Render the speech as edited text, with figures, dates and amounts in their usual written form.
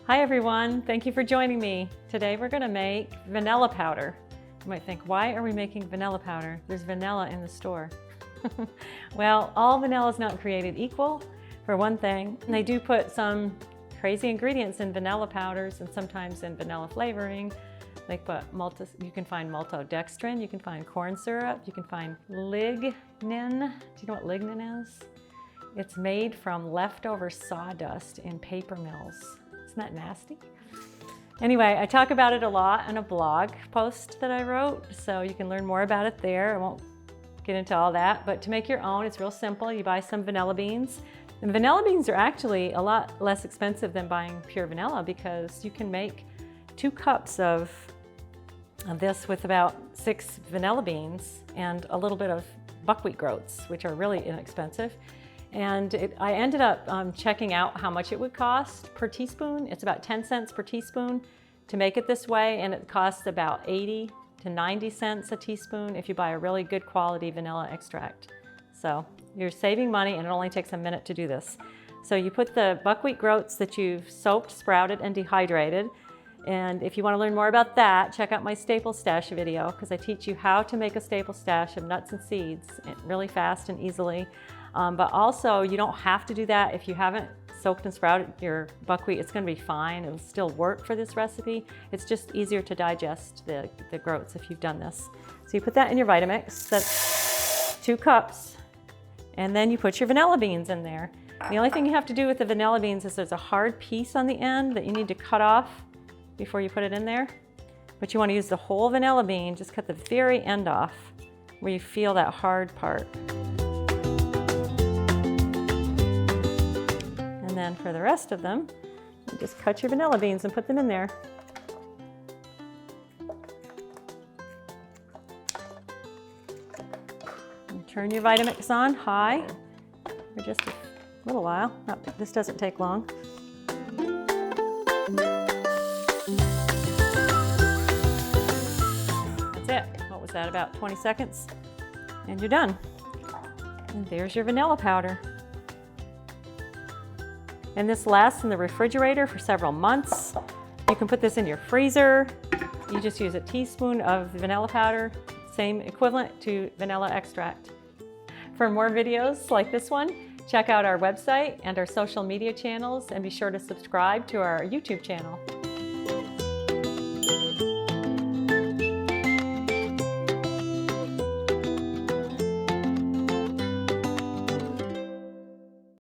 Hi everyone, thank you for joining me. Today we're going to make vanilla powder. You might think, why are we making vanilla powder? There's vanilla in the store. Well, all vanilla is not created equal, for one thing. And they do put some crazy ingredients in vanilla powders and sometimes in vanilla flavoring. They put you can find maltodextrin, you can find corn syrup, you can find lignin. Do you know what lignin is? It's made from leftover sawdust in paper mills. Isn't that nasty? Anyway, I talk about it a lot in a blog post that I wrote, so you can learn more about it there. I won't get into all that, but to make your own, it's real simple. You buy some vanilla beans. And vanilla beans are actually a lot less expensive than buying pure vanilla because you can make 2 cups of this with about 6 vanilla beans and a little bit of buckwheat groats, which are really inexpensive. And I ended up checking out how much it would cost per teaspoon. It's about 10 cents per teaspoon to make it this way, and it costs about 80 to 90 cents a teaspoon if you buy a really good quality vanilla extract. So you're saving money, and it only takes a minute to do this. So you put the buckwheat groats that you've soaked, sprouted, and dehydrated. And if you want to learn more about that, check out my staple stash video, because I teach you how to make a staple stash of nuts and seeds really fast and easily. But also, you don't have to do that if you haven't soaked and sprouted your buckwheat. It's going to be fine. It'll still work for this recipe. It's just easier to digest the groats if you've done this. So you put that in your Vitamix. That's 2 cups. And then you put your vanilla beans in there. The only thing you have to do with the vanilla beans is there's a hard piece on the end that you need to cut off before you put it in there. But you want to use the whole vanilla bean. Just cut the very end off where you feel that hard part. And then for the rest of them, you just cut your vanilla beans and put them in there. And turn your Vitamix on high for just a little while. This doesn't take long. That's it. What was that, about 20 seconds? And you're done. And there's your vanilla powder. And this lasts in the refrigerator for several months. You can put this in your freezer. You just use a teaspoon of vanilla powder, same equivalent to vanilla extract. For more videos like this one, check out our website and our social media channels, and be sure to subscribe to our YouTube channel.